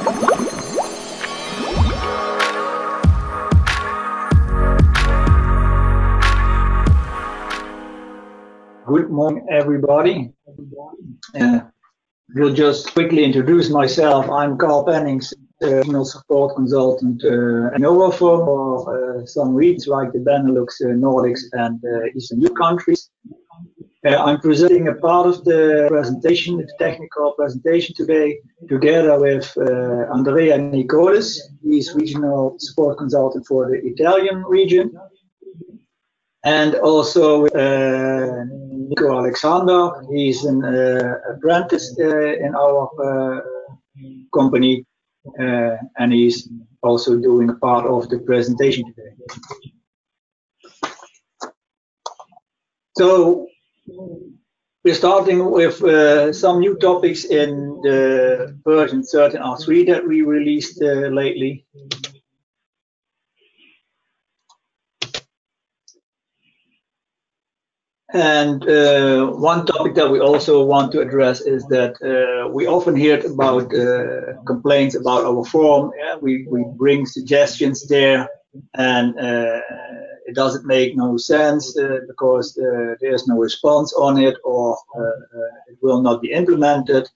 Good morning, everybody. Will just quickly introduce myself. I'm Carl Pennings, regional support consultant at innovaphone for some regions like the Benelux, Nordics, and Eastern Europe countries. I'm presenting a part of the presentation, the technical presentation today, together with Andrea Nicolis. He's regional support consultant for the Italian region. And also Nico Alexander, he's an apprentice in our company, and he's also doing a part of the presentation today. So we're starting with some new topics in the version 13r3 that we released lately. And one topic that we also want to address is that we often hear about complaints about our forum. Yeah? We bring suggestions there, and it doesn't make no sense because there's no response on it, or it will not be implemented.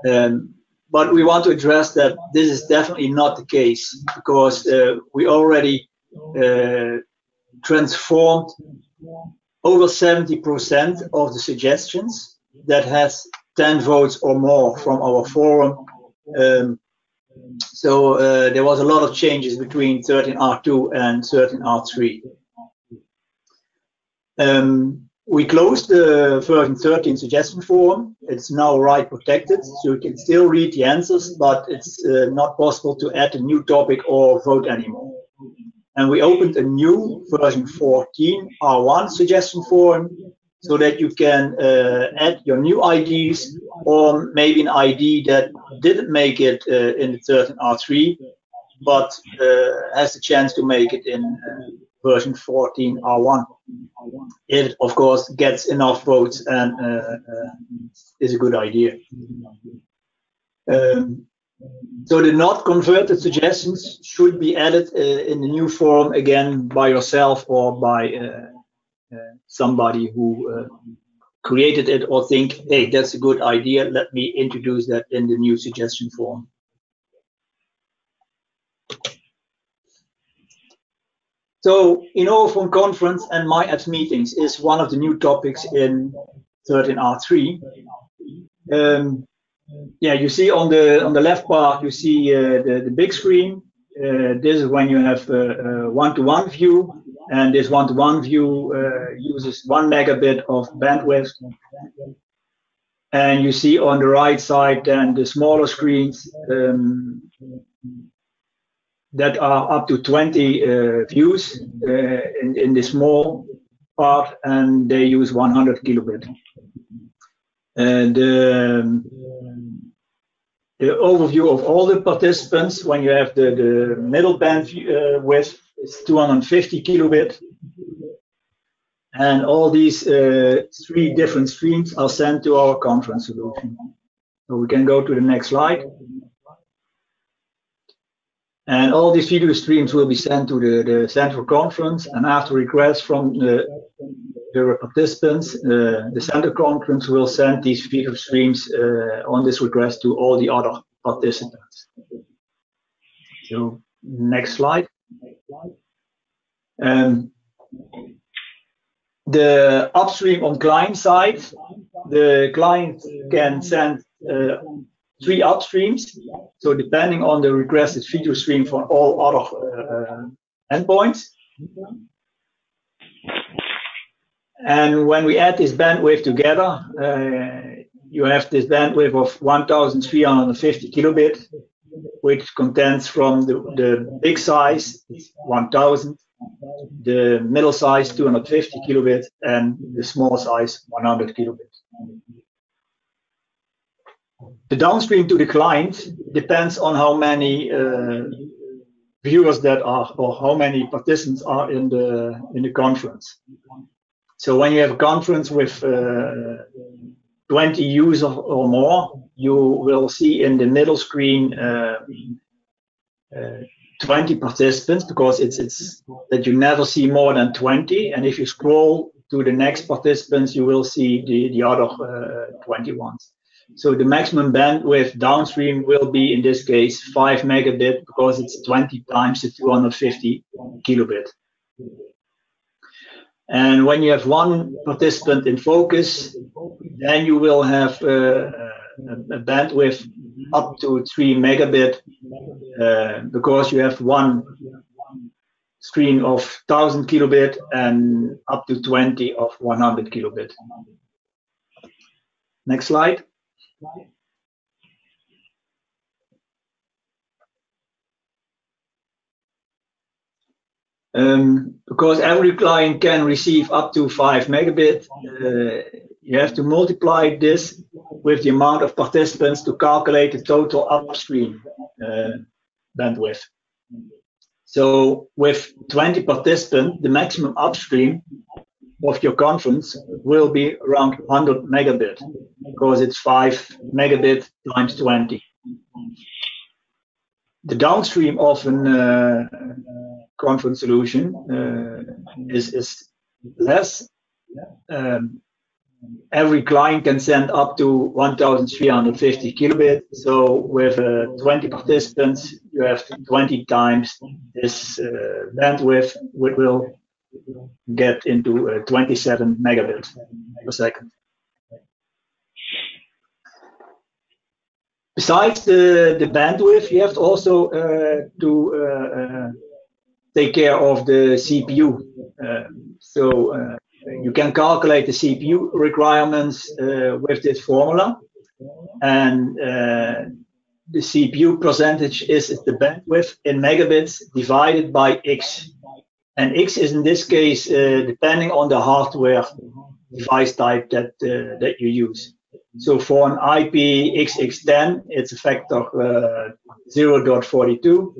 But we want to address that this is definitely not the case, because we already transformed over 70% of the suggestions that has 10 votes or more from our forum. So there was a lot of changes between 13r2 and 13r3. We closed the version 13 suggestion forum. It's now write protected, so you can still read the answers, but it's not possible to add a new topic or vote anymore. And we opened a new version 14r1 suggestion forum, so that you can add your new IDs, or maybe an ID that didn't make it in the 13r3, but has the chance to make it in version 14r1. It, of course, gets enough votes and is a good idea. So the not converted suggestions should be added in the new form again by yourself or by somebody who created it, or think, hey, that's a good idea, let me introduce that in the new suggestion form. So innovaphone conference and myApps meetings is one of the new topics in 13r3. Yeah, you see on the left part, you see the big screen. This is when you have a one-to-one view, and this one-to-one view uses 1 megabit of bandwidth. And you see on the right side then the smaller screens that are up to 20 views in the small part, and they use 100 kilobit. And the overview of all the participants, when you have the middle bandwidth, is 250 kilobit. And all these 3 different streams are sent to our conference solution. So we can go to the next slide. And all these video streams will be sent to the central conference, and after request from the participants, the central conference will send these video streams on this request to all the other participants. So next slide. The upstream on client side, the client can send 3 upstreams. So depending on the requested video stream for all other endpoints. And when we add this bandwidth together, you have this bandwidth of 1350 kilobit, which contains from the big size 1000, the middle size 250 kilobit, and the small size 100 kilobit. The downstream to the client depends on how many viewers that are, or how many participants are in the conference. So when you have a conference with 20 users or more, you will see in the middle screen 20 participants, because it's that you never see more than 20. And if you scroll to the next participants, you will see the other 20 ones. So the maximum bandwidth downstream will be, in this case, 5 megabit, because it's 20 times the 250 kilobit. And when you have one participant in focus, then you will have a bandwidth up to 3 megabit, because you have one screen of 1000 kilobit and up to 20 of 100 kilobit. Next slide. Because every client can receive up to 5 megabit, you have to multiply this with the amount of participants to calculate the total upstream bandwidth. So with 20 participants, the maximum upstream of your conference will be around 100 megabit, because it's 5 megabit times 20. The downstream of a conference solution is less. Every client can send up to 1350 kilobit. So with 20 participants, you have 20 times this bandwidth, which will get into 27 megabit per second. Besides the bandwidth, you have to also to take care of the CPU. You can calculate the CPU requirements with this formula, and the CPU percentage is the bandwidth in megabits divided by X. And X is, in this case, depending on the hardware device type that you use. So for an IP-XX10, it's a factor 0.42,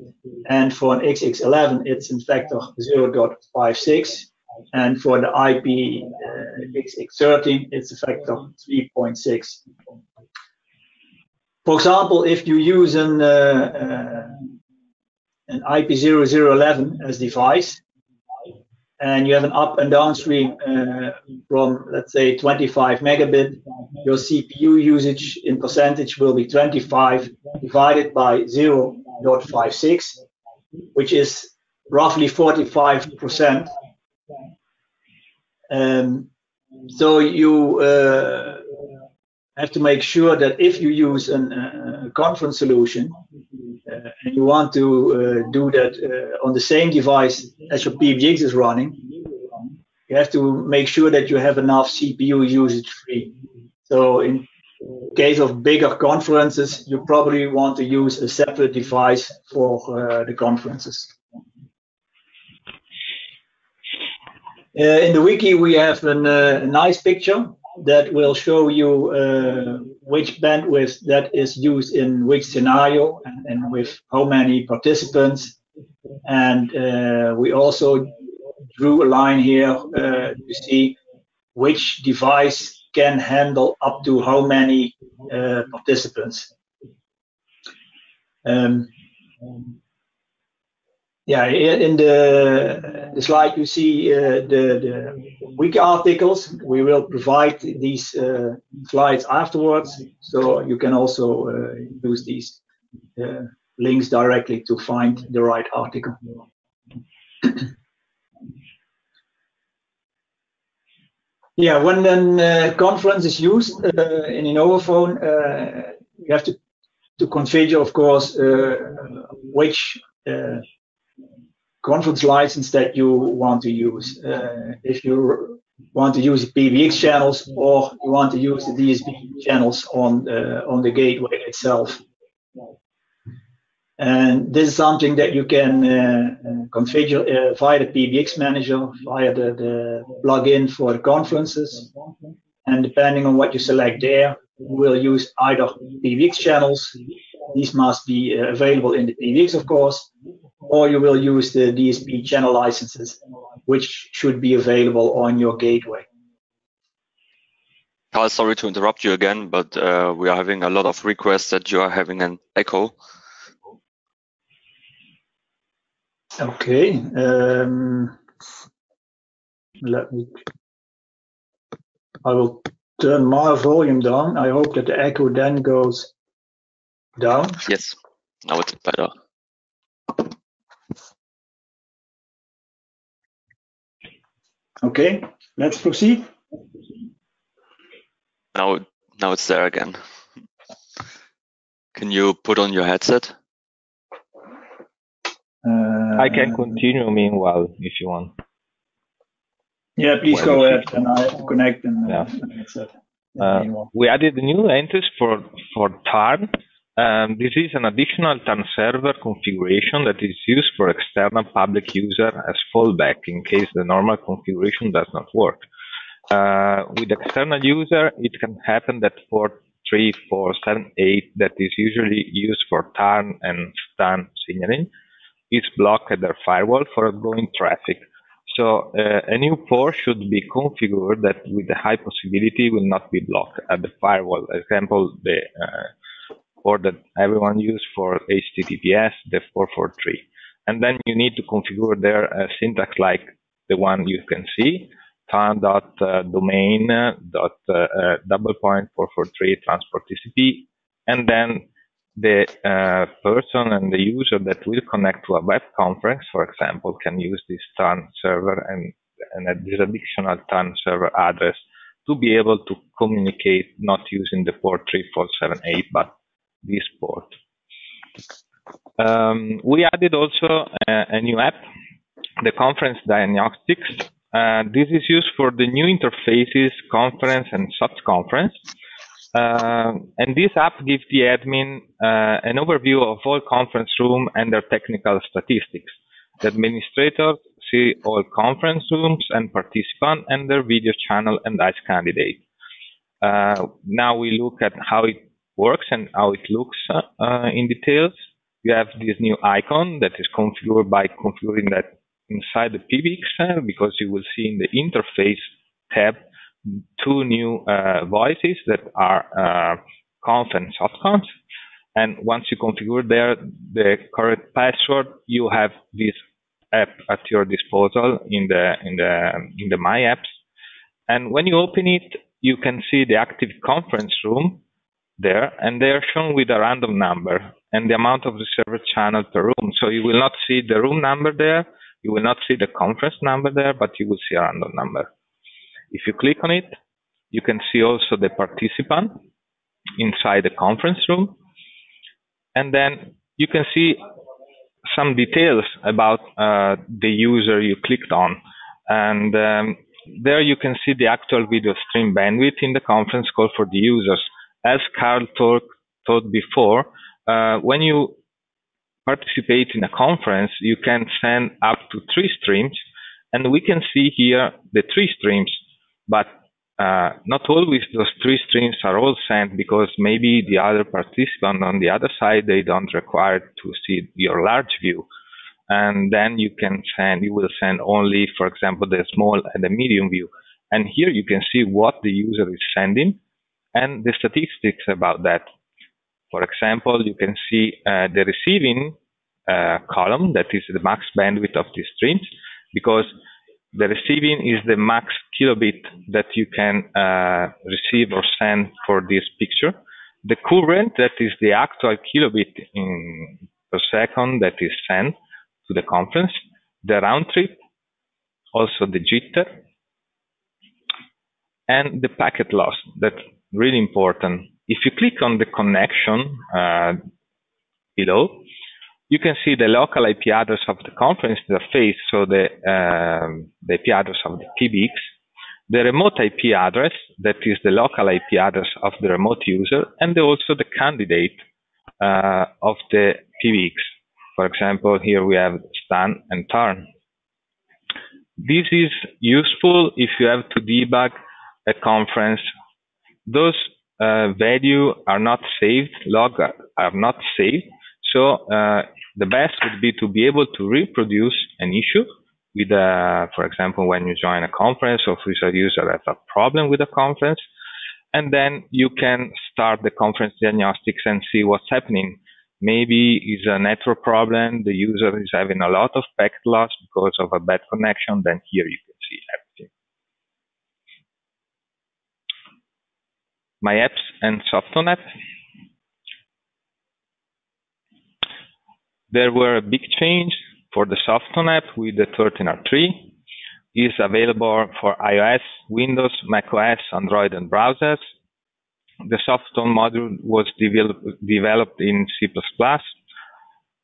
and for an XX11, it's a factor 0.56, and for the IP-XX13, it's a factor 3.6. For example, if you use an IP0011 as device, and you have an up and downstream from, let's say, 25 megabit, your CPU usage in percentage will be 25 divided by 0.56, which is roughly 45%. So you have to make sure that if you use a conference solution, and you want to do that on the same device as your PBX is running, you have to make sure that you have enough CPU usage free. So in case of bigger conferences, you probably want to use a separate device for the conferences. In the wiki, we have a nice picture that will show you which bandwidth that is used in which scenario and with how many participants. And we also drew a line here to see which device can handle up to how many participants. Yeah, in the slide you see the wiki articles. We will provide these slides afterwards, so you can also use these links directly to find the right article. Yeah, when then conference is used in innovaphone, you have to configure, of course, which conference license that you want to use. If you want to use the PBX channels, or you want to use the DSP channels on the gateway itself. And this is something that you can configure via the PBX manager, via the plugin for the conferences. And depending on what you select there, you will use either PBX channels. These must be available in the PBX, of course, or you will use the DSP channel licenses, which should be available on your gateway. Carl, sorry to interrupt you again, but we are having a lot of requests that you are having an echo. Okay. I will turn my volume down. I hope that the echo then goes down. Yes, now it's better. Okay, let's proceed. Now it's there again. Can you put on your headset? I can continue meanwhile if you want. Yeah, please go ahead, and I have to connect and headset. We added new entries for TARN. This is an additional TARN server configuration that is used for external public user as fallback in case the normal configuration does not work. With external user, it can happen that port 3478 that is usually used for TARN and STAN signaling is blocked at their firewall for outgoing traffic. So a new port should be configured that with a high possibility will not be blocked at the firewall. Example, the port that everyone uses for HTTPS, the 443. And then you need to configure their syntax like the one you can see, tarn.domain.443 transport TCP, and then the person and the user that will connect to a web conference, for example, can use this TARN server and this additional TARN server address to be able to communicate not using the port 3478, but this port. We added also a new app, the Conference Diagnostics. This is used for the new interfaces, conference and sub-conference. And this app gives the admin an overview of all conference rooms and their technical statistics. The administrators see all conference rooms and participants and their video channel and ICE candidate. Now we look at how it works and how it looks in details. You have this new icon that is configured by configuring that inside the PBX, because you will see in the interface tab two new voices that are conf and softconf. And once you configure there the correct password, you have this app at your disposal in the myApps. And when you open it, you can see the active conference room there, and they are shown with a random number and the amount of the server channel per room. So you will not see the room number there, you will not see the conference number there, but you will see a random number. If you click on it, you can see also the participant inside the conference room. And then you can see some details about the user you clicked on. And there you can see the actual video stream bandwidth in the conference call for the users. As Carl told before, when you participate in a conference, you can send up to 3 streams. And we can see here the 3 streams. But not always those 3 streams are all sent, because maybe the other participant on the other side, they don't require to see your large view. And then you will send only, for example, the small and the medium view. And here you can see what the user is sending and the statistics about that. For example, you can see the receiving column, that is the max bandwidth of the streams, because the receiving is the max kilobit that you can receive or send for this picture. The current, that is the actual kilobit per second that is sent to the conference. The round trip, also the jitter, and the packet loss. That's really important. If you click on the connection below, you can see the local IP address of the conference interface, so the IP address of the PBX, the remote IP address, that is the local IP address of the remote user, and also the candidate of the PBX. For example, here we have STAN and TARN. This is useful if you have to debug a conference. Those values are not saved, logs are not saved. So the best would be to be able to reproduce an issue with, for example, when you join a conference or if a user has a problem with a conference, and then you can start the conference diagnostics and see what's happening. Maybe it's a network problem, the user is having a lot of packet loss because of a bad connection, then here you can see everything. myApps and Softphone app. There were a big change for the Softphone app with the V13r3. It's available for iOS, Windows, macOS, Android, and browsers. The Softphone module was developed in C++.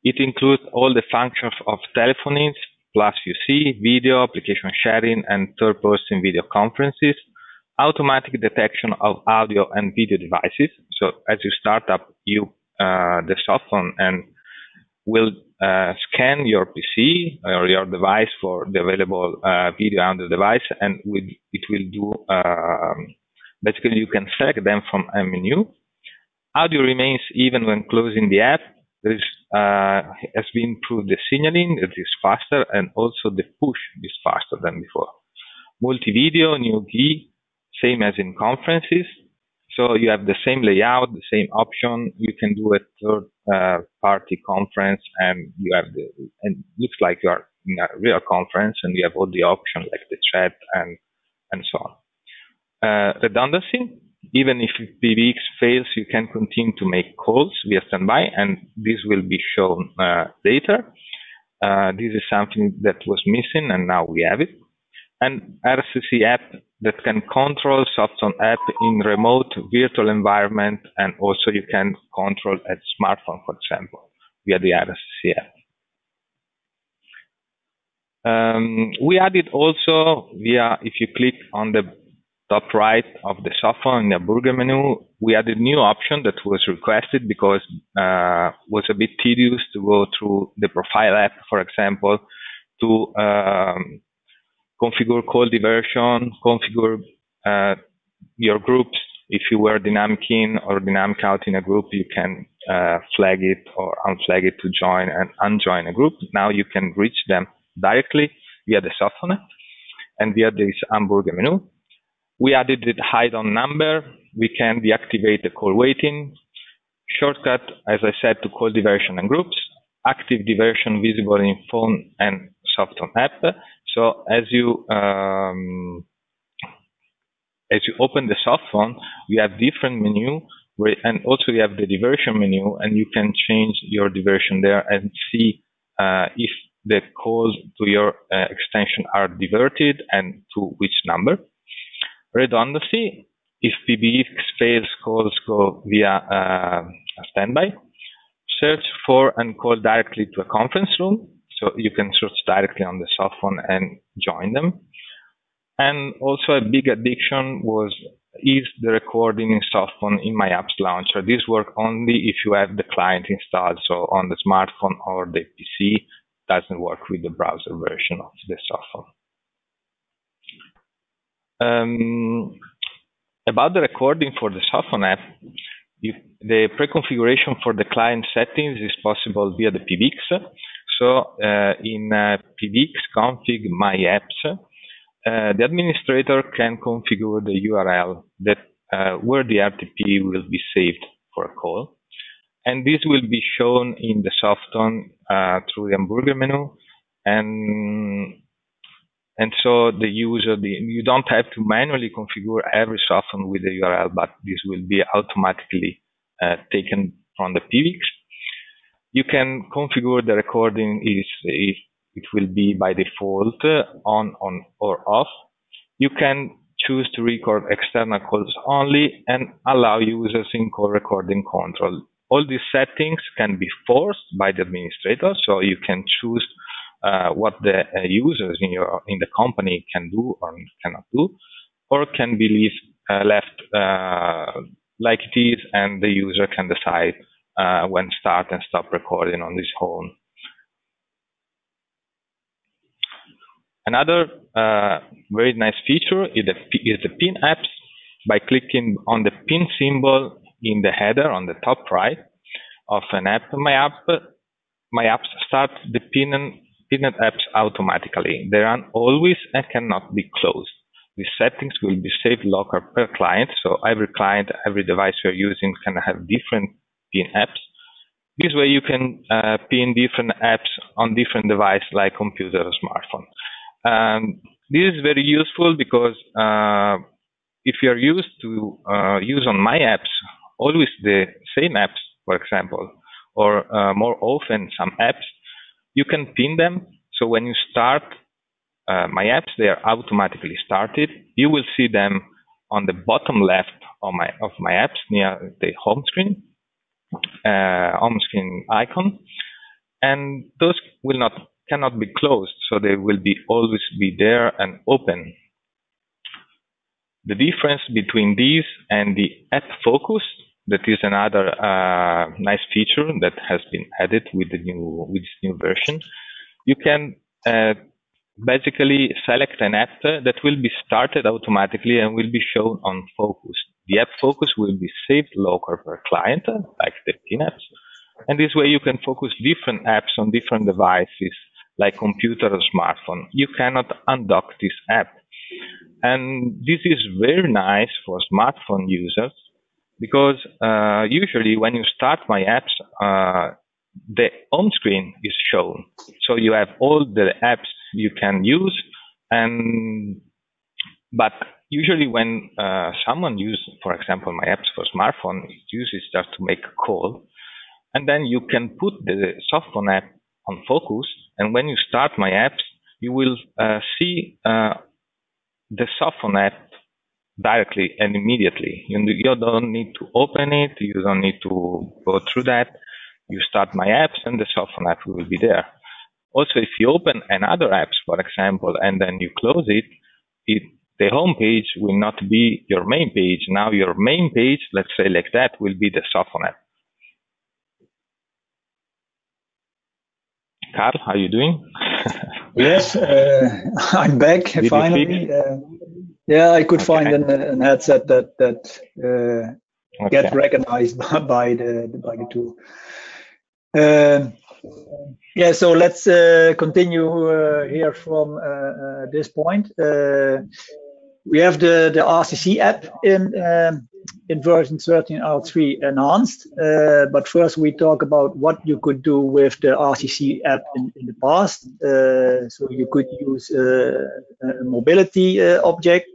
It includes all the functions of telephony, plus UC, video, application sharing, and third-person video conferences, automatic detection of audio and video devices. So as you start up the Softphone and will scan your PC or your device for the available video on the device, and it will do, basically you can select them from a menu. Audio remains even when closing the app. There is, has been improved the signaling, it is faster, and also the push is faster than before. Multi-video, new GUI, same as in conferences. So you have the same layout, the same option. You can do a third-party conference, and you have and it looks like you are in a real conference, and you have all the options like the chat and so on. Redundancy. Even if PBX fails, you can continue to make calls via standby, and this will be shown later. This is something that was missing, and now we have it. And RCC app that can control Softphone app in remote virtual environment, and also you can control a smartphone, for example, via the RCC app. We added also via, if you click on the top right of the Softphone in the burger menu, we added new option that was requested because was a bit tedious to go through the profile app, for example, to configure call diversion, configure your groups. If you were dynamic in or dynamic out in a group, you can flag it or unflag it to join and unjoin a group. Now you can reach them directly via the Softphone app and via this hamburger menu. We added the hide on number. We can deactivate the call waiting. Shortcut, as I said, to call diversion and groups. Active diversion visible in phone and Softphone app. So as you open the Softphone, you have different menu, and also you have the diversion menu, and you can change your diversion there and see if the calls to your extension are diverted and to which number. Redundancy, if PBX fails, calls go via a standby. Search for and call directly to a conference room. So you can search directly on the Softphone and join them. And also a big addiction is the recording in Softphone in myApps launcher. This works only if you have the client installed. So on the smartphone or the PC, doesn't work with the browser version of the Softphone. About the recording for the Softphone app, the pre-configuration for the client settings is possible via the PBX. So in PBX config myApps, the administrator can configure the URL that where the RTP will be saved for a call, and this will be shown in the Softphone through the hamburger menu, and so the user, you don't have to manually configure every Softphone with the URL, but this will be automatically taken from the PBX. You can configure the recording if it will be by default on or off. You can choose to record external calls only and allow users in call recording control. All these settings can be forced by the administrator, so you can choose what the users in the company can do or cannot do, or can be left like it is, and the user can decide when start and stop recording on his own. Another very nice feature is the pin apps. By clicking on the pin symbol in the header on the top right of an app, myApps starts the pinned apps automatically. They run always and cannot be closed. these settings will be saved local per client. So every client, every device you're using can have different PIN apps. This way you can pin different apps on different devices like computer or smartphone. This is very useful because if you're used to use on myApps always the same apps, for example, or more often some apps, you can pin them. So when you start myApps, they are automatically started. You will see them on the bottom left of myApps near the home screen icon, and those cannot be closed, so they will always be there and open. The difference between these and the app focus, that is another nice feature that has been added with this new version. You can basically select an app that will be started automatically and will be shown on focus. The app focus will be saved local per client, like the PIN apps. And this way you can focus different apps on different devices, like computer or smartphone. You cannot undock this app. And this is very nice for smartphone users, because usually when you start myApps, the home screen is shown. So you have all the apps you can use, but usually when someone uses, for example, myApps for smartphone, it uses just to make a call, and then you can put the Softphone app on focus, and when you start myApps, you will see the Softphone app directly and immediately. You don't need to open it, you don't need to go through that. You start myApps and the Softphone app will be there. Also, if you open another apps, for example, and then you close it, the home page will not be your main page. Now your main page, let's say like that, will be the Softphone app. Carl, how are you doing? Yes, I'm back finally. Yeah, I could find an headset that get recognized by the tool. Yeah, so let's continue here from this point. We have the RCC app in version 13r3 enhanced, but first we talk about what you could do with the RCC app in the past. So you could use a mobility object,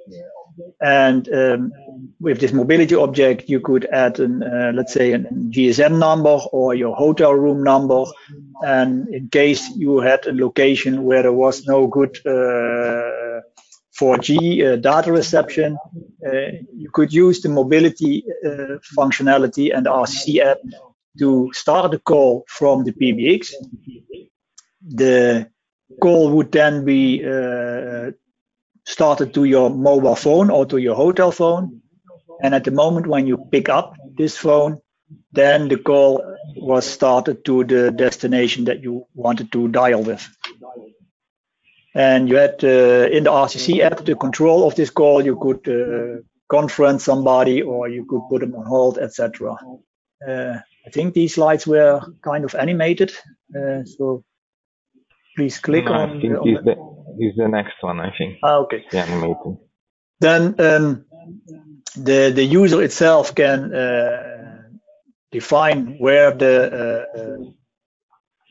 and with this mobility object you could add let's say a GSM number or your hotel room number, and in case you had a location where there was no good 4G data reception, you could use the mobility functionality and the RCC app to start a call from the PBX. The call would then be started to your mobile phone or to your hotel phone, and at the moment when you pick up this phone, then the call was started to the destination that you wanted to dial with. And you had in the RCC app the control of this call. You could conference somebody, or you could put them on hold, etc. I think these slides were kind of animated, so please click on. I think is the next one, I think. Okay. The animated. Then the user itself can define where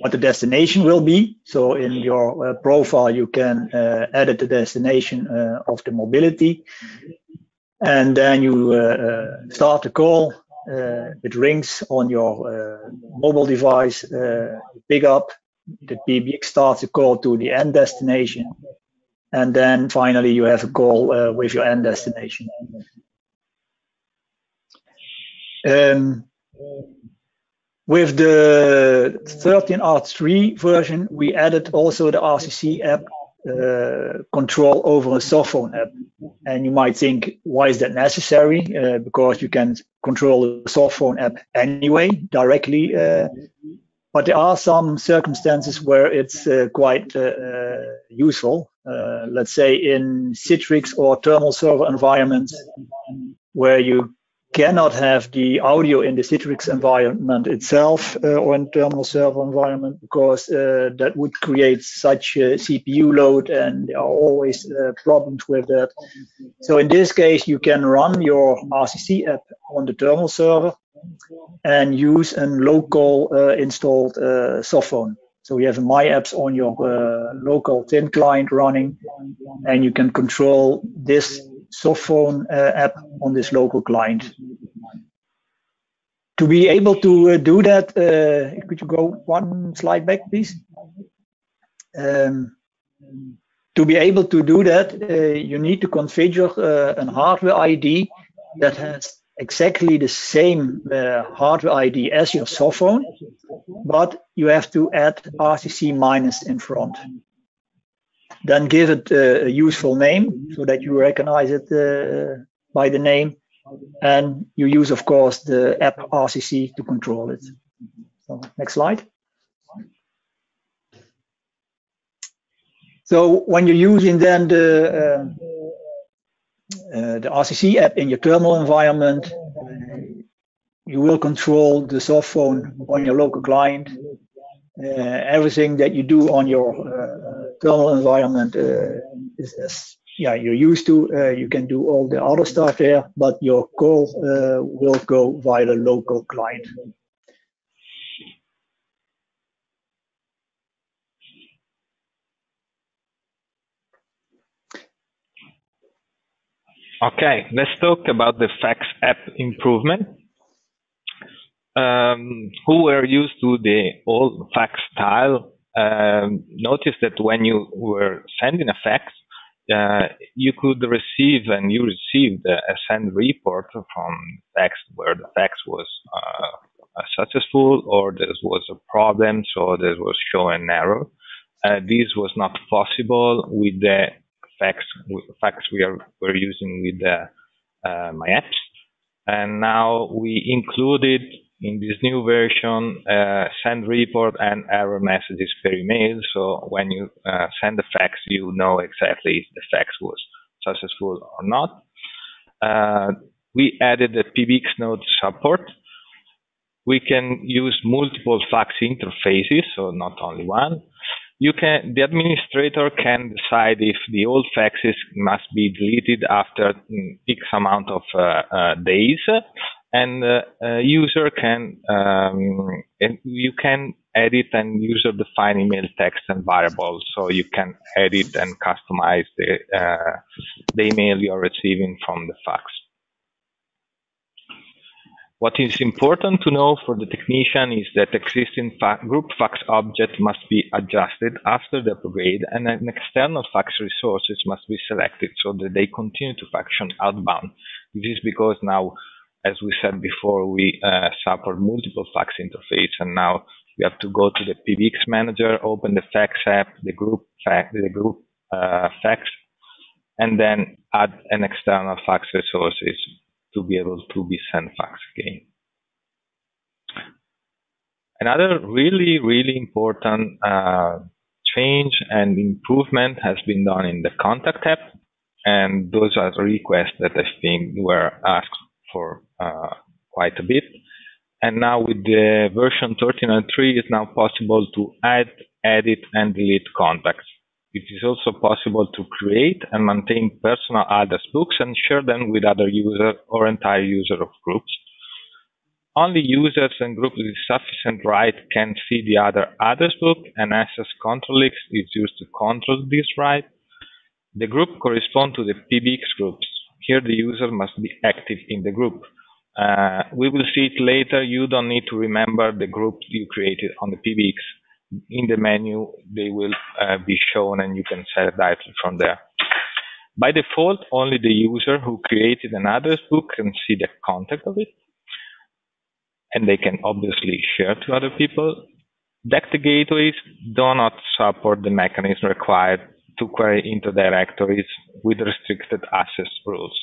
what the destination will be. So in your profile, you can edit the destination of the mobility, and then you start the call. It rings on your mobile device, pick up, the PBX starts a call to the end destination, and then finally you have a call with your end destination. With the 13r3 version, we added also the RCC app control over a Softphone app. And you might think, why is that necessary? Because you can control the Softphone app anyway, directly. But there are some circumstances where it's quite useful. Let's say in Citrix or thermal server environments, where you cannot have the audio in the Citrix environment itself or in terminal server environment, because that would create such a CPU load, and there are always problems with that. So in this case, you can run your RCC app on the terminal server and use a local installed Softphone. So you have myApps on your local thin client running, and you can control this Softphone app on this local client. To be able to do that, could you go one slide back, please? To be able to do that, you need to configure a hardware ID that has exactly the same hardware ID as your Softphone, but you have to add RCC minus in front. Then give it a useful name so that you recognize it by the name, and you use, of course, the app RCC to control it. So, next slide. So when you're using then the RCC app in your terminal environment, you will control the Softphone on your local client. Everything that you do on your terminal environment is as you're used to. You can do all the other stuff there, but your call will go via the local client. Okay, let's talk about the fax app improvement. Who were used to the old fax style, notice that when you were sending a fax, you could receive, and you received a send report from fax where the fax was successful, or there was a problem, so there was show an error. This was not possible with the fax we're using with the myApps, and now we included in this new version send report and error messages per email. So when you send the fax, you know exactly if the fax was successful or not. We added the PBX node support. We can use multiple fax interfaces, so not only one. The administrator can decide if the old faxes must be deleted after X amount of days, and user can you can edit and user-define email text and variables, so you can edit and customize the email you're receiving from the fax. What is important to know for the technician is that existing group fax object must be adjusted after the upgrade, and an external fax resources must be selected so that they continue to function outbound. This is because now, as we said before, we support multiple fax interface, and now you have to go to the PBX manager, open the fax app, the group fax, and then add an external fax resources to be able to be sent fax again. Another really important change and improvement has been done in the contact app, and those are requests that I think were asked for quite a bit. And now with the version 13.3, it's now possible to add, edit, and delete contacts. It is also possible to create and maintain personal address books and share them with other users or entire user of groups. Only users and groups with sufficient right can see the other address book, and access control X is used to control this right. The group corresponds to the PBX groups. Here the user must be active in the group. We will see it later. You don't need to remember the group you created on the PBX. In the menu, they will be shown, and you can set it directly from there. By default, only the user who created an address book can see the content of it, and they can obviously share to other people. DECT gateways do not support the mechanism required to query into directories with restricted access rules.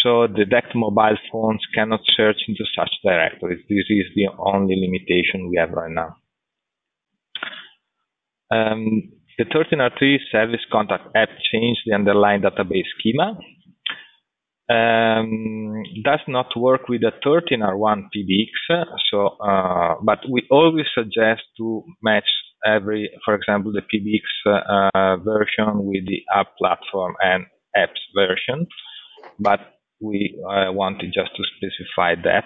So the DECT mobile phones cannot search into such directories. This is the only limitation we have right now. The 13r3 service contact app changed the underlying database schema. Does not work with the 13r1 PBX, but we always suggest to match for example, the PBX version with the app platform and apps version, but we wanted just to specify that.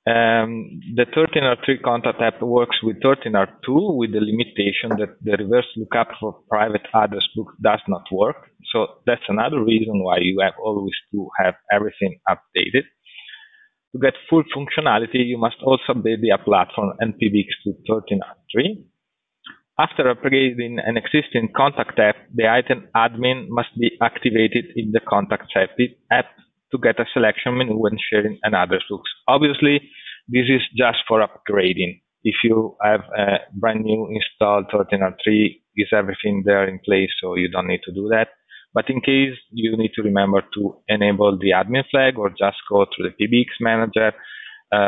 The 13r3 contact app works with 13r2 with the limitation that the reverse lookup for private address book does not work. So that's another reason why you have always to have everything updated. To get full functionality, you must also update the app platform and PBX to 13r3. After upgrading an existing contact app, the item admin must be activated in the Contacts app to get a selection menu when sharing an address book. Obviously, this is just for upgrading. If you have a brand new installed 13r3, is everything there in place, so you don't need to do that. But in case you need to remember to enable the admin flag or just go to the PBX manager,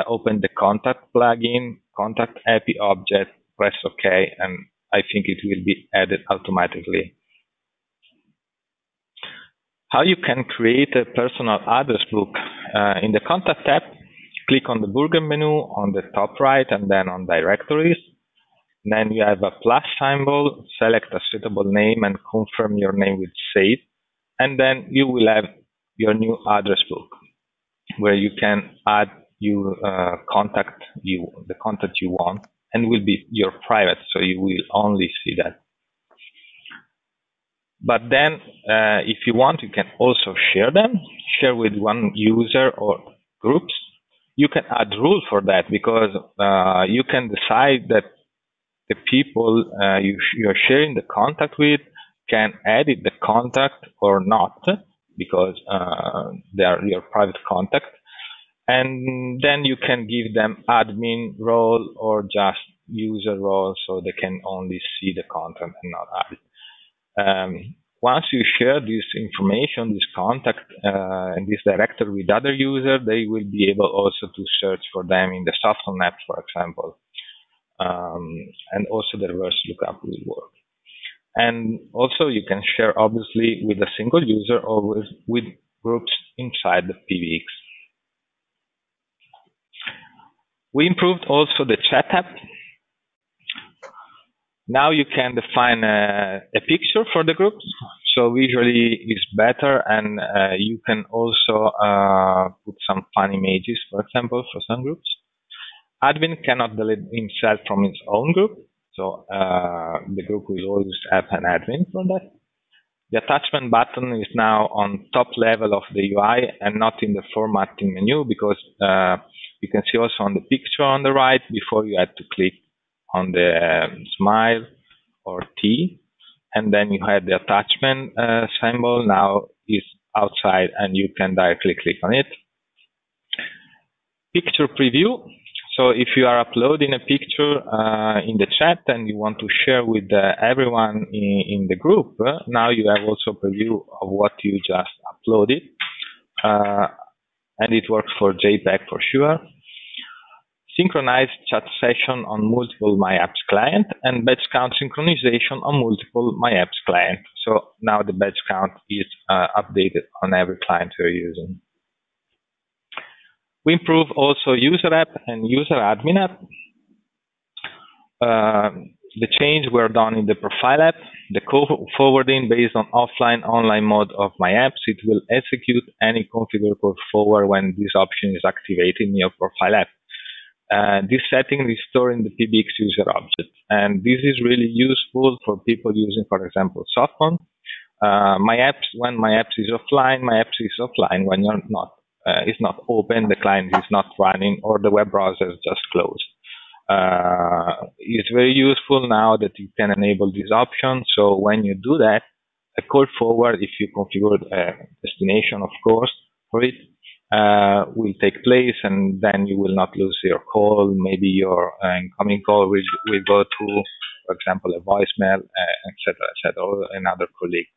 open the contact plugin, contact API object, press OK, and I think it will be added automatically. How you can create a personal address book. In the Contact tab, click on the burger menu on the top right and then on Directories. Then you have a plus symbol, select a suitable name and confirm your name with Save. And then you will have your new address book where you can add the contact you want, and will be your private, so you will only see that. But then, if you want, you can also share with one user or groups. You can add rules for that, because you can decide that the people you're sharing the contact with can edit the contact or not, because they are your private contact. And then you can give them admin role or just user role, so they can only see the content and not add it. Once you share this information, this contact and this directory with other users, they will be able also to search for them in the Softphone app, for example. And also the reverse lookup will work. And also you can share obviously with a single user or with groups inside the PBX. We improved also the chat app. Now you can define a picture for the groups, so visually it's better, and you can also put some fun images, for example, for some groups. Admin cannot delete himself from his own group, so the group will always have an admin for that. The attachment button is now on top level of the UI and not in the formatting menu, because you can see also on the picture on the right, before you had to click on the smile or T, and then you had the attachment symbol. Now is outside and you can directly click on it. Picture preview. So if you are uploading a picture in the chat and you want to share with everyone in the group, now you have also a preview of what you just uploaded. And it works for JPEG for sure. Synchronized chat session on multiple myApps client and badge count synchronization on multiple myApps client. So now the badge count is updated on every client you're using. We improve also user app and user admin app. The changes were done in the profile app. The forwarding based on offline-online mode of myApps, it will execute any configurable forward when this option is activated in your profile app. This setting is stored in the PBX user object, and this is really useful for people using, for example, Softphone. myApps, when myApps is offline, myApps is offline. When you're not, it's not open, the client is not running, or the web browser is just closed. It's very useful now that you can enable this option. So when you do that, a call forward, if you configure a destination, of course, for it, will take place, and then you will not lose your call. Maybe your incoming call will go to, for example, a voicemail, etc., or another colleague.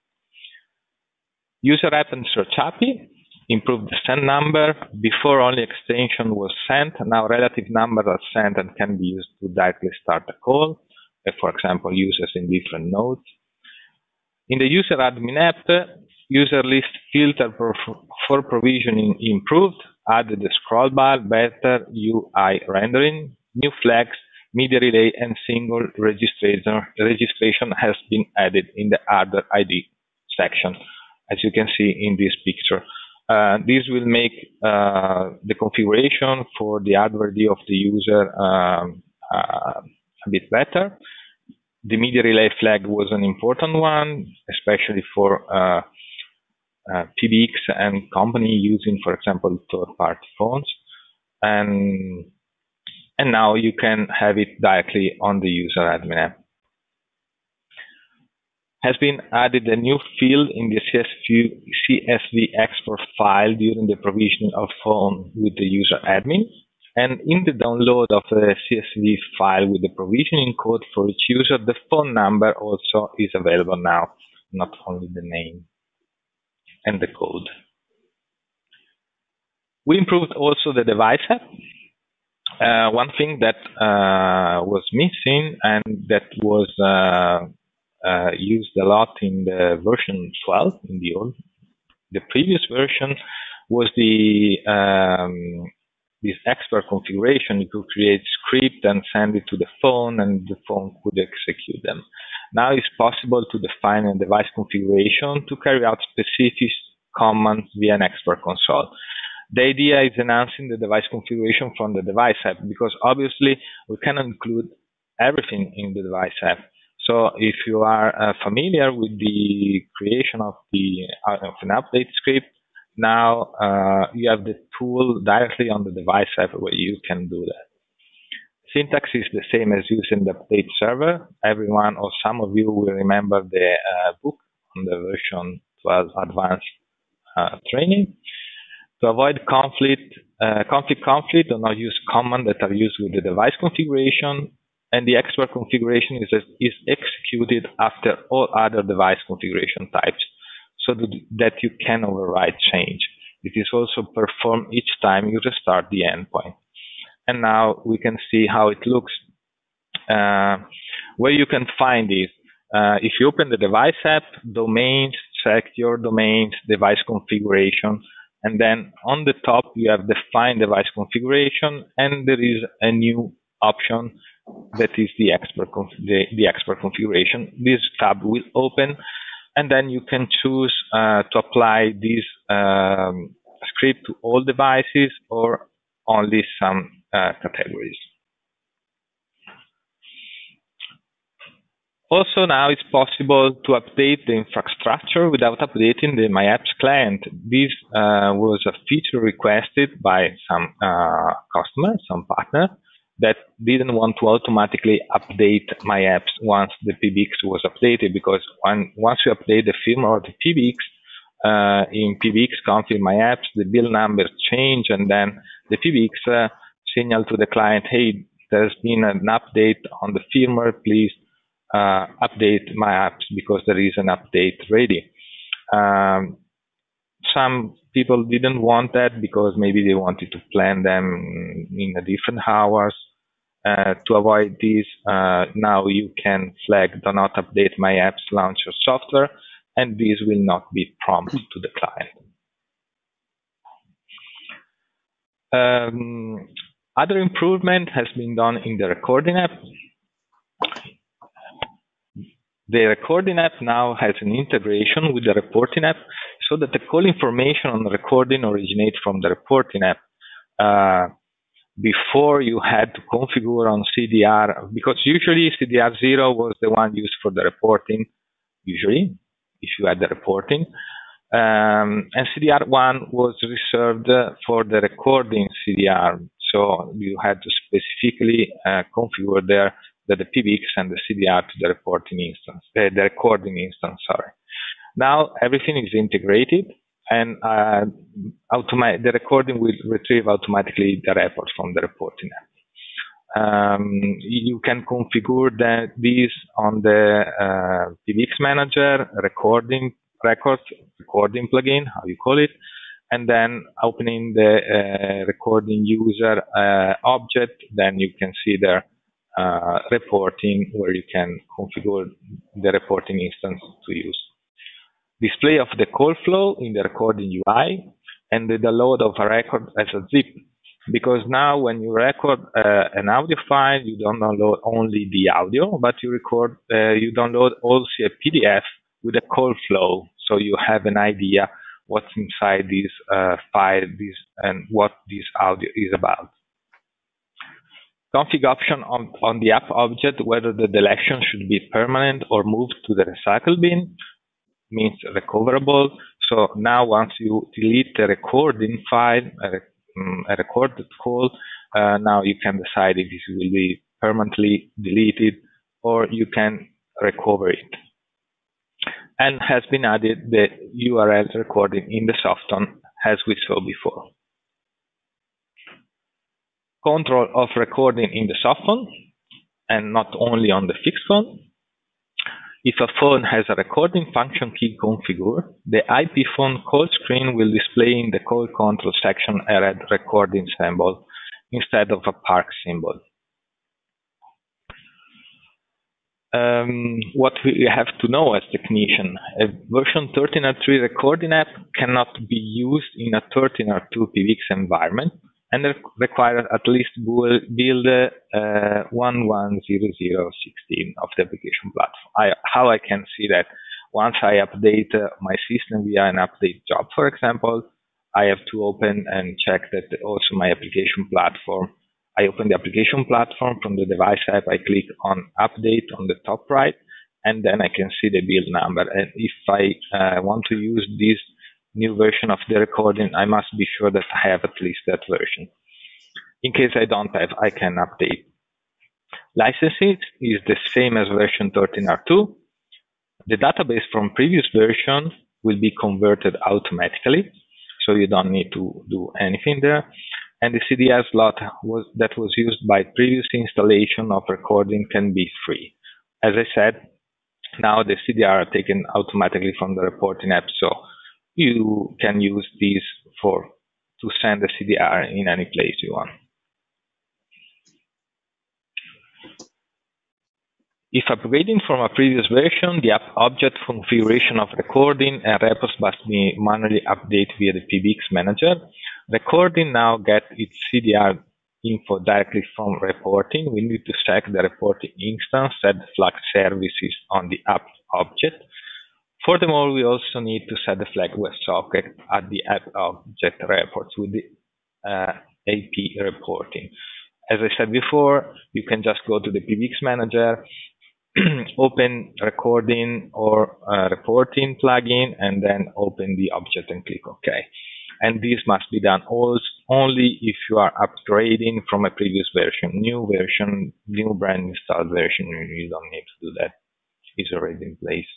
User app and search API. Improve the send number. Before only extension was sent. Now relative numbers are sent and can be used to directly start a call. For example, users in different nodes. In the user admin app, user list filter for provisioning improved, added the scroll bar, better UI rendering, new flags, media relay, and single registration has been added in the hardware ID section, as you can see in this picture. This will make the configuration for the hardware ID of the user a bit better. The media relay flag was an important one, especially for PBX and company using, for example, third-party phones. And now you can have it directly on the user admin app. Has been added a new field in the CSV export file during the provisioning of phone with the user admin. And in the download of the CSV file with the provisioning code for each user, the phone number also is available now, not only the name and the code. We improved also the device app. One thing that was missing and that was used a lot in the version 12, in the previous version, was the this expert configuration. You could create script and send it to the phone, and the phone could execute them. Now it's possible to define a device configuration to carry out specific commands via an expert console. The idea is enhancing the device configuration from the device app, because obviously we cannot include everything in the device app. So if you are familiar with the creation of an update script, now you have the tool directly on the device app where you can do that. Syntax is the same as used in the update server. Everyone or some of you will remember the book on the version 12 advanced training. To avoid conflict, do not use commands that are used with the device configuration, and the expert configuration is executed after all other device configuration types, so that you can override change. It is also performed each time you restart the endpoint. And now we can see how it looks. Where you can find it, if you open the device app, domains, select your domains, device configuration, and then on the top you have define device configuration, and there is a new option that is the expert configuration. This tab will open, and then you can choose to apply this script to all devices or only some categories. Also, now it's possible to update the infrastructure without updating the myApps client. This was a feature requested by some customers, some partners, that didn't want to automatically update myApps once the PBX was updated, because once you update the firmware of the PBX, in PBX config myApps, the build number change, and then the PBX signal to the client, hey, there's been an update on the firmware, please update myApps because there is an update ready. Some people didn't want that because maybe they wanted to plan them in a different hours. To avoid this, now you can flag do not update myApps launcher software, and this will not be prompted to the client. Other improvement has been done in the recording app. The recording app now has an integration with the reporting app, so that the call information on the recording originates from the reporting app. Before you had to configure on CDR, because usually CDR 0 was the one used for the reporting, usually, if you had the reporting. And CDR 1 was reserved for the recording CDR. So you had to specifically configure there that the PBX and the CDR to the reporting instance, the recording instance, sorry. Now everything is integrated, and the recording will retrieve automatically the report from the reporting app. You can configure this on the PBX manager, recording plugin, how you call it, and then opening the recording user object, then you can see there reporting, where you can configure the reporting instance to use. Display of the call flow in the recording UI, and the download of a record as a zip. Because now when you record an audio file, you don't download only the audio, but you download also a PDF with a call flow, so you have an idea what's inside this file, and what this audio is about. Config option on the app object, whether the deletion should be permanent or moved to the recycle bin, means recoverable. So now once you delete the recording file, a recorded call, now you can decide if this will be permanently deleted or you can recover it. And has been added the URL recording in the Softphone as we saw before. Control of recording in the Softphone and not only on the fixed phone. If a phone has a recording function key configured, the IP phone call screen will display in the call control section a red recording symbol instead of a park symbol. What we have to know as technician, a version 13r3 recording app cannot be used in a 13r2 PBX environment and requires at least build 110016 of the application platform. How I can see that? Once I update my system via an update job, for example, I have to open and check that also my application platform. I open the application platform from the device app, I click on update on the top right, and then I can see the build number. And if I want to use this new version of the recording, I must be sure that I have at least that version. In case I don't have, I can update. Licensing is the same as version 13r2. The database from previous version will be converted automatically, so you don't need to do anything there. And the CDR slot that was used by previous installation of recording can be free. As I said, now the CDR are taken automatically from the reporting app, so you can use these to send the CDR in any place you want. If upgrading from a previous version, the app object configuration of recording and repos must be manually updated via the PBX manager. Recording now gets its CDR info directly from reporting. We need to check the reporting instance, set the flag services on the app object. Furthermore, we also need to set the flag WebSocket at the app object reports with the AP reporting. As I said before, you can just go to the PBX manager, open recording or reporting plugin, and then open the object and click OK. And this must be done only if you are upgrading from a previous version. New brand installed version, you don't need to do that. It's already in place.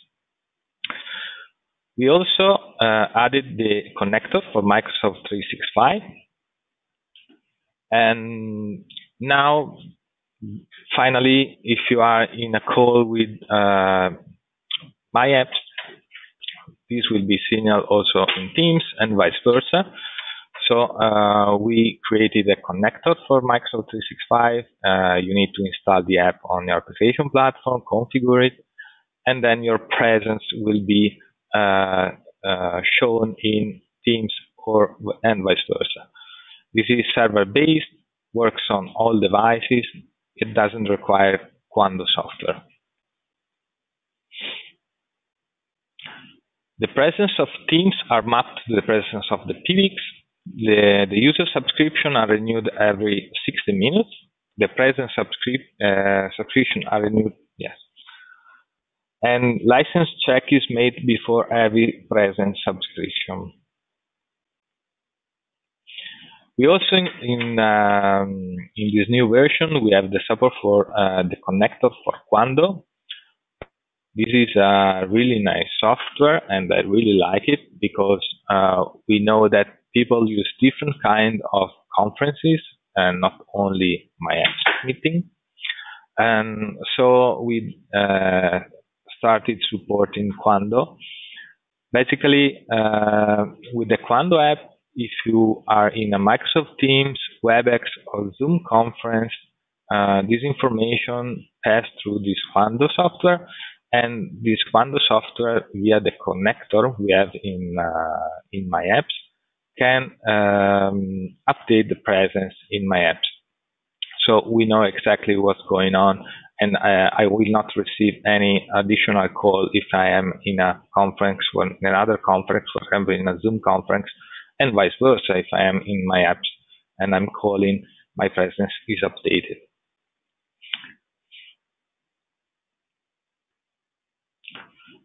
We also added the connector for Microsoft 365. And now, finally, if you are in a call with myApps, this will be signaled also in Teams and vice versa. So we created a connector for Microsoft 365. You need to install the app on your application platform, configure it, and then your presence will be shown in Teams and vice versa. This is server-based, works on all devices. It doesn't require Quando software. The presence of Teams are mapped to the presence of the PBX. The user subscription are renewed every 60 minutes. The presence subscription are renewed, yes. And license check is made before every presence subscription. We also, in this new version, we have the support for the connector for Quando. This is a really nice software, and I really like it because we know that people use different kind of conferences and not only myApps meeting. And so we started supporting Quando. Basically, with the Quando app, if you are in a Microsoft Teams, WebEx, or Zoom conference, this information passed through this Quando software, and this Quando software via the connector we have in myApps can update the presence in myApps. So we know exactly what's going on, and I will not receive any additional call if I am in a conference, or in another conference, for example, in a Zoom conference, and vice versa. If I am in myApps and I'm calling, my presence is updated.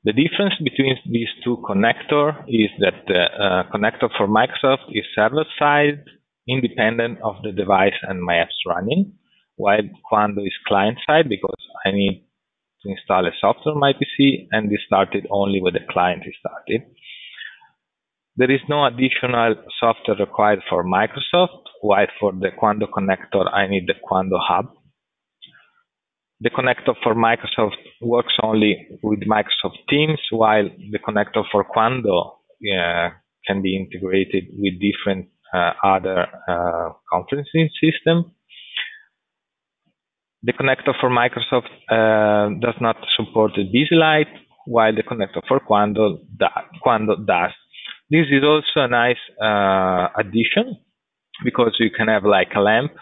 The difference between these two connectors is that the connector for Microsoft is server-side, independent of the device and myApps running, while Quando is client-side because I need to install a software on my PC, and this started only when the client is started. There is no additional software required for Microsoft, while for the Quando connector, I need the Quando Hub. The connector for Microsoft works only with Microsoft Teams, while the connector for Quando can be integrated with different other conferencing systems. The connector for Microsoft does not support the BusyLight, while the connector for Quando does. This is also a nice addition because you can have like a lamp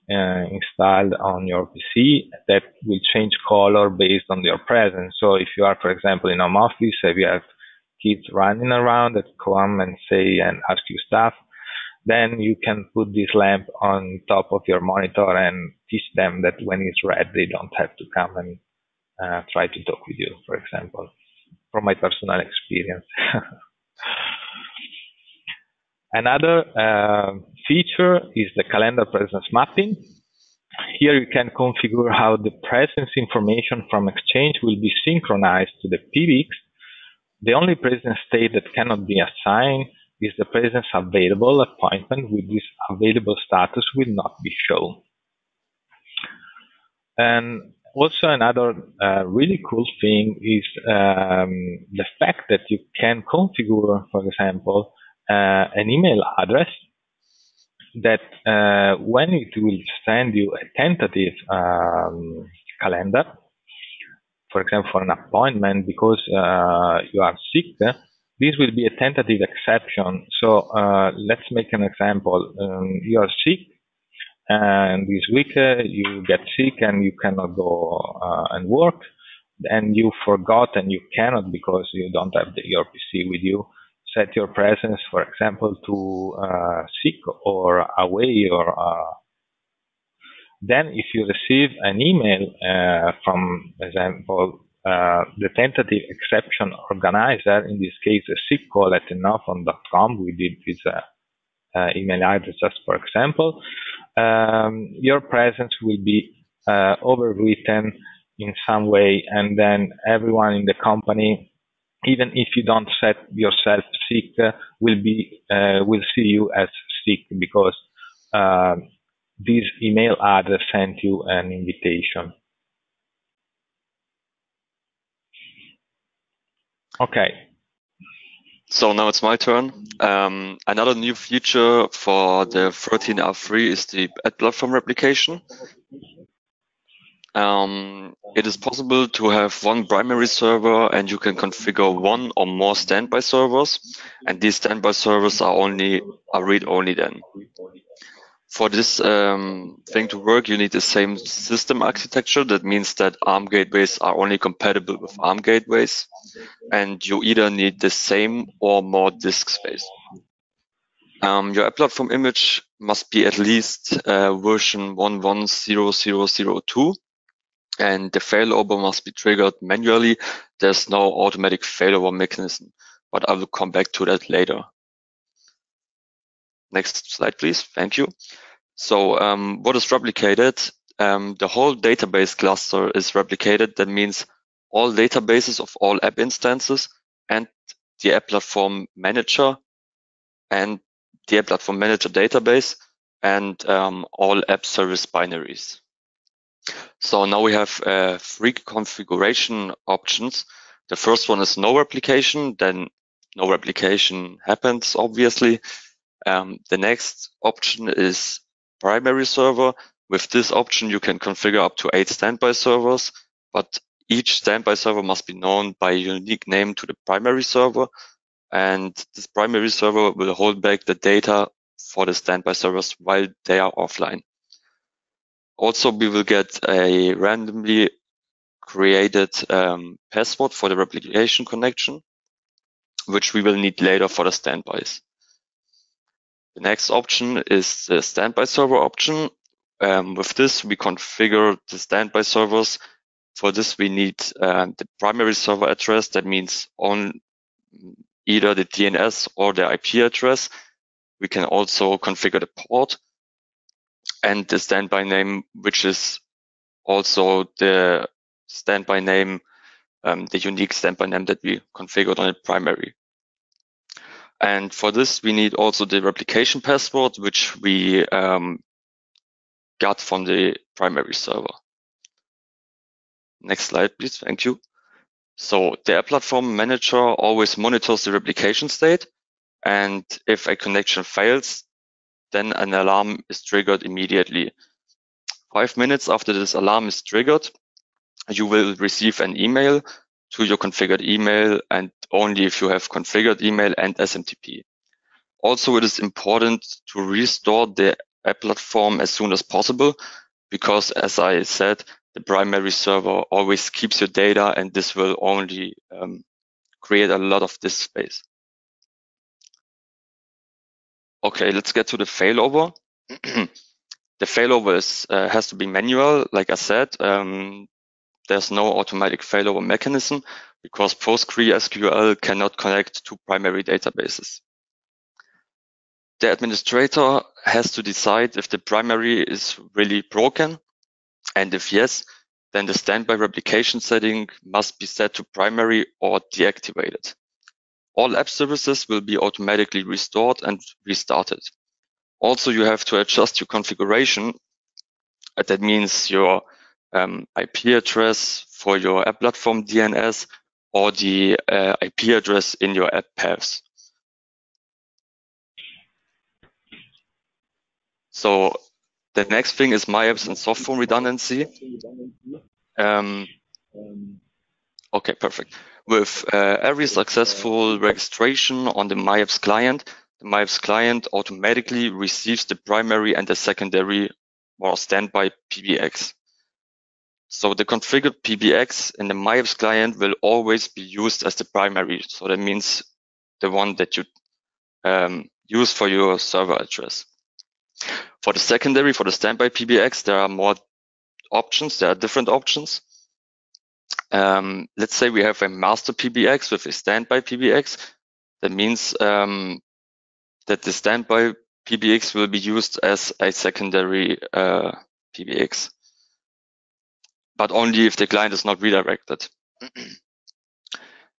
installed on your PC that will change color based on your presence. So if you are, for example, in home office, if you have kids running around that come and say and ask you stuff, then you can put this lamp on top of your monitor and teach them that when it's red, they don't have to come and try to talk with you, for example, from my personal experience. Another feature is the calendar presence mapping. Here you can configure how the presence information from Exchange will be synchronized to the PBX. The only presence state that cannot be assigned is the presence available appointment. With this available status will not be shown. And also another really cool thing is the fact that you can configure, for example, an email address that when it will send you a tentative calendar, for example, for an appointment because you are sick, this will be a tentative exception. So let's make an example. You are sick, and this week you get sick and you cannot go and work, and you forgot and you cannot because you don't have your PC with you. Set your presence, for example, to sick or away, or then if you receive an email from, example, the tentative exception organizer, in this case, a sick call at innovaphone.com, we did this email address just for example, your presence will be overwritten in some way, and then everyone in the company, even if you don't set yourself sick, will see you as sick because this email address sent you an invitation. Okay. So now it's my turn. Another new feature for the V13r3 is the ad platform replication. It is possible to have one primary server, and you can configure one or more standby servers, and these standby servers are read-only then. For this thing to work, you need the same system architecture. That means that ARM gateways are only compatible with ARM gateways, and you either need the same or more disk space. Your app platform image must be at least version 110002. And the failover must be triggered manually. There's no automatic failover mechanism, but I will come back to that later. Next slide, please. Thank you. So what is replicated? The whole database cluster is replicated. That means all databases of all app instances and the app platform manager and the app platform manager database and all app service binaries. So now we have 3 configuration options. The first one is no replication, then no replication happens, obviously. The next option is primary server. With this option, you can configure up to 8 standby servers, but each standby server must be known by a unique name to the primary server. and this primary server will hold back the data for the standby servers while they are offline. Also, we will get a randomly created password for the replication connection, which we will need later for the standbys. The next option is the standby server option. With this, we configure the standby servers. For this, we need the primary server address. That means on either the DNS or the IP address. We can also configure the port and the standby name, which is also the standby name, the unique standby name that we configured on the primary. And for this, we need also the replication password, which we got from the primary server. Next slide, please. Thank you. So the App Platform Manager always monitors the replication state. And if a connection fails, then an alarm is triggered immediately. 5 minutes after this alarm is triggered, you will receive an email to your configured email, and only if you have configured email and SMTP. Also, it is important to restore the app platform as soon as possible, because as I said, the primary server always keeps your data, and this will only create a lot of disk space. Okay, let's get to the failover. The failover has to be manual, like I said. There's no automatic failover mechanism because PostgreSQL cannot connect to primary databases. The administrator has to decide if the primary is really broken, and if yes, then the standby replication setting must be set to primary or deactivated. All app services will be automatically restored and restarted. Also, you have to adjust your configuration. That means your IP address for your app platform DNS or the IP address in your app paths. So the next thing is myApps and Softphone redundancy. Okay, perfect. With every successful registration on the myApps client, the myApps client automatically receives the primary and the secondary or standby PBX. So the configured PBX in the myApps client will always be used as the primary. So that means the one that you use for your server address. For the secondary, for the standby PBX, there are more options. There are different options. Let's say we have a master PBX with a standby PBX. That means that the standby PBX will be used as a secondary PBX, but only if the client is not redirected.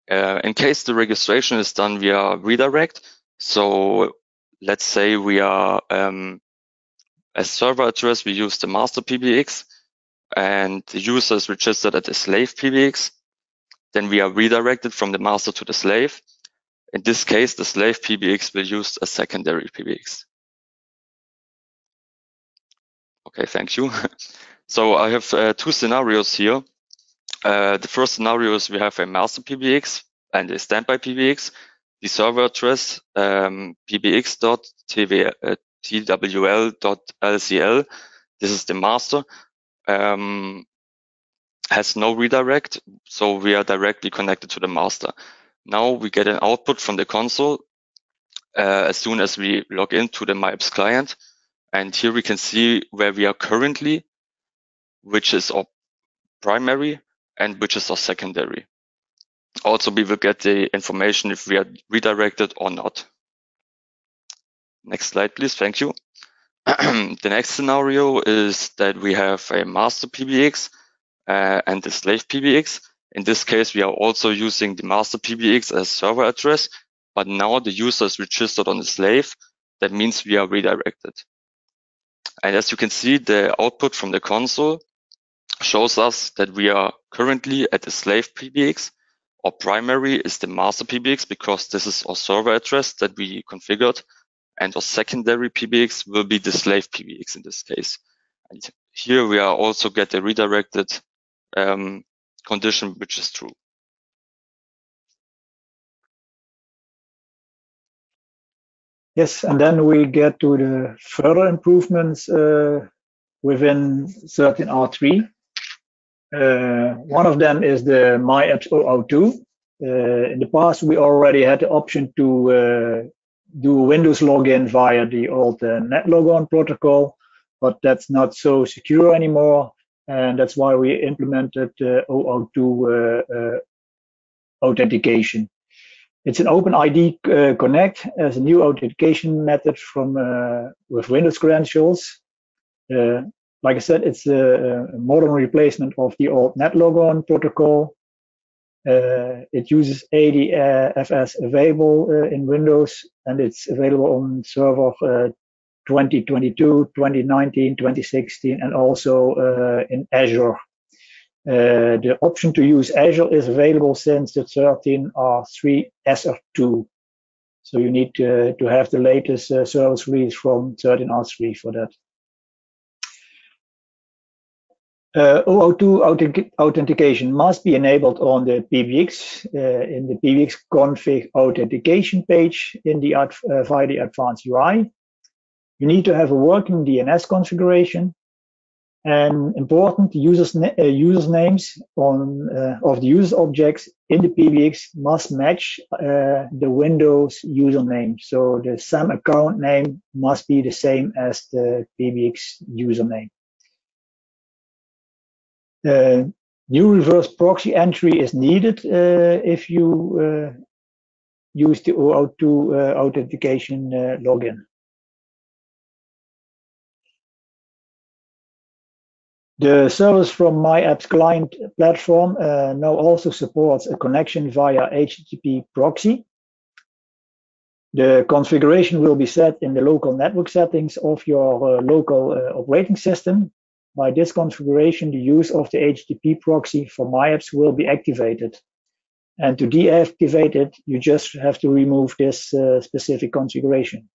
In case the registration is done via redirect, so let's say we are as server address, we use the master PBX, and the user is registered at the slave PBX. Then we are redirected from the master to the slave. In this case, the slave PBX will use a secondary PBX. Okay, thank you. So I have two scenarios here. The first scenario is we have a master PBX and a standby PBX. The server address pbx.twl.lcl, this is the master, has no redirect, so we are directly connected to the master. Now we get an output from the console as soon as we log into the myApps client. And here we can see where we are currently, which is our primary and which is our secondary. Also, we will get the information if we are redirected or not. Next slide, please. Thank you. The next scenario is that we have a master PBX and the slave PBX. In this case, we are also using the master PBX as server address, but now the user is registered on the slave. That means we are redirected. And as you can see, the output from the console shows us that we are currently at the slave PBX. Our primary is the master PBX because this is our server address that we configured. And our secondary PBX will be the slave PBX in this case. And here we are also get a redirected condition, which is true. Yes, and then we get to the further improvements within 13r3. One of them is the myApps 002. In the past, we already had the option to do Windows login via the old NetLogon protocol, but that's not so secure anymore, and that's why we implemented 002 authentication. It's an OpenID Connect as a new authentication method from with Windows credentials. Like I said, it's a modern replacement of the old NetLogon protocol. It uses ADFS available in Windows, and it's available on server 2022, 2019, 2016, and also in Azure. The option to use Azure is available since the 13r3 SR2. So you need to have the latest service release from 13r3 for that. 002 authentication must be enabled on the PBX in the PBX config authentication page in the via the advanced UI. You need to have a working DNS configuration, and important users names of the user objects in the PBX must match the Windows username. So the SAM account name must be the same as the PBX username. New reverse proxy entry is needed if you use the 002 authentication login. The service from myApps client platform now also supports a connection via HTTP proxy. The configuration will be set in the local network settings of your local operating system. By this configuration, the use of the HTTP proxy for myApps will be activated. And to deactivate it, you just have to remove this specific configuration.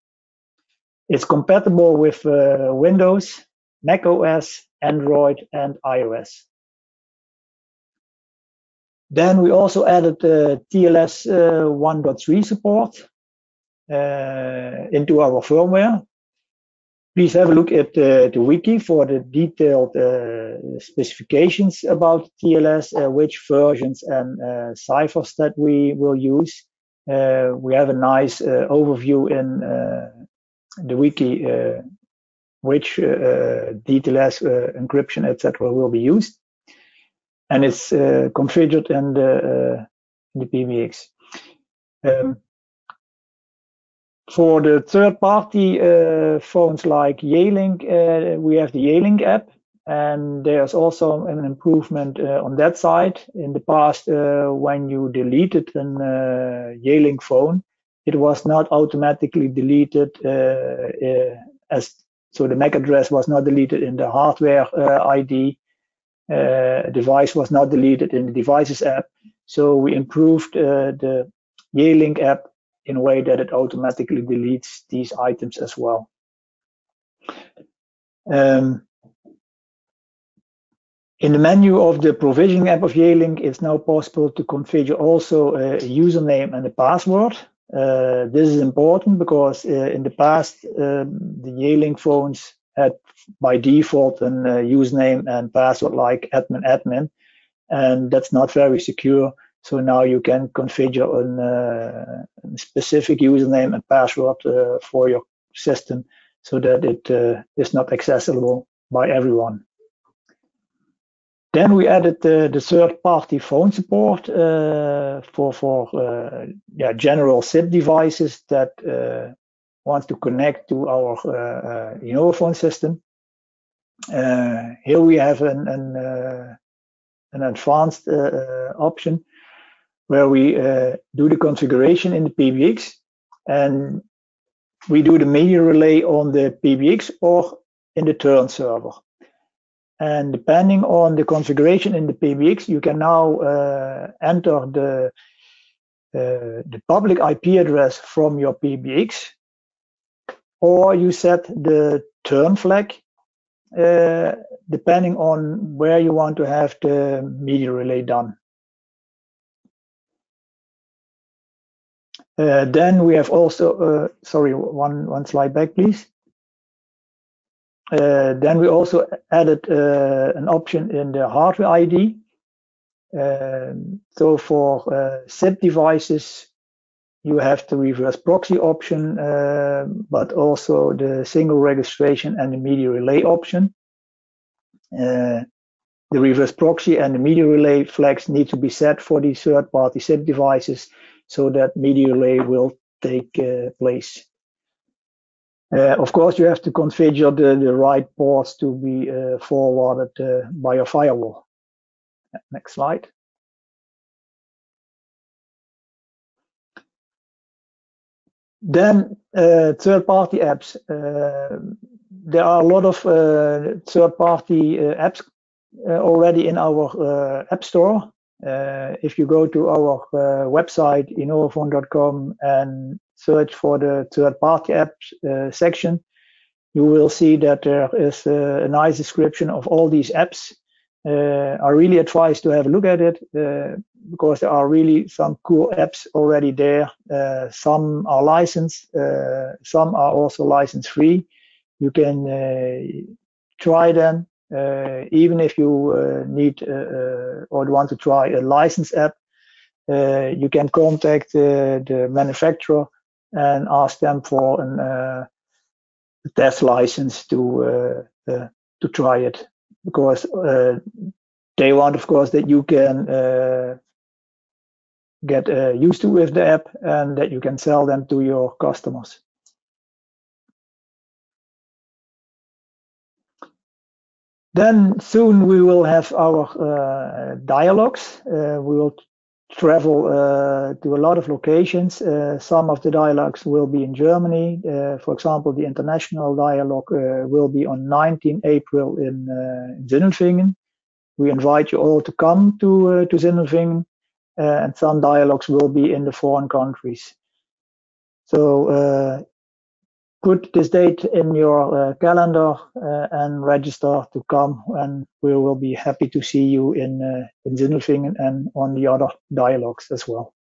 It's compatible with Windows, Mac OS, Android, and iOS. Then we also added TLS 1.3 support into our firmware. Please have a look at the wiki for the detailed specifications about TLS, which versions and ciphers that we will use. We have a nice overview in the wiki which DTLS encryption, etc., will be used, and it's configured in the PBX. For the third-party phones like Yealink, we have the Yealink app, and there's also an improvement on that side. In the past, when you deleted an Yealink phone, it was not automatically deleted so the MAC address was not deleted in the hardware ID. Device was not deleted in the devices app. So we improved the Yealink app in a way that it automatically deletes these items as well. In the menu of the provisioning app of Yealink, it's now possible to configure also a username and a password. This is important because in the past, the Yealink phones had by default a username and password like admin, and that's not very secure. So now you can configure a specific username and password for your system so that it is not accessible by everyone. Then we added the third-party phone support for general SIP devices that want to connect to our innovaphone system. Here we have an advanced option where we do the configuration in the PBX, and we do the media relay on the PBX or in the turn server. And depending on the configuration in the PBX, you can now enter the public IP address from your PBX, or you set the turn flag depending on where you want to have the media relay done. Then we have also, sorry, one slide back, please. Then we also added an option in the hardware ID. So for SIP devices, you have the reverse proxy option, but also the single registration and the media relay option. The reverse proxy and the media relay flags need to be set for these third-party SIP devices so that media relay will take place. Of course, you have to configure the right ports to be forwarded by your firewall. Next slide. Then third-party apps. There are a lot of third-party apps already in our App Store. If you go to our website, innovaphone.com, and search for the third-party apps section, you will see that there is a nice description of all these apps. I really advise to have a look at it because there are really some cool apps already there. Some are licensed, some are also license-free. You can try them. Even if you need or want to try a license app, you can contact the manufacturer and ask them for a test license to try it, because they want, of course, that you can get used to with the app and that you can sell them to your customers. Then soon we will have our dialogues. We will travel to a lot of locations. Some of the dialogues will be in Germany. For example, the international dialogue will be on 19 April in Sindelfingen. We invite you all to come to Sindelfingen, and some dialogues will be in the foreign countries. So put this date in your calendar and register to come, and we will be happy to see you in Sindelfingen and on the other dialogues as well.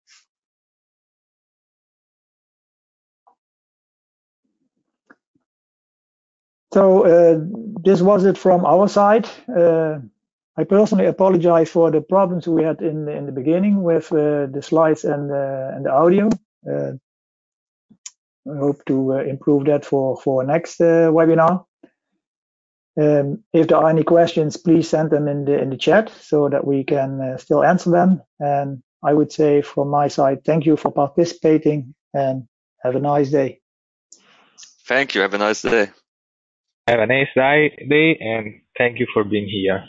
So this was it from our side. I personally apologize for the problems we had in the beginning with the slides and the audio. I hope to improve that for next webinar. If there are any questions, please send them in the chat so that we can still answer them. And I would say from my side, thank you for participating and have a nice day. Thank you. Have a nice day. Have a nice day, and thank you for being here.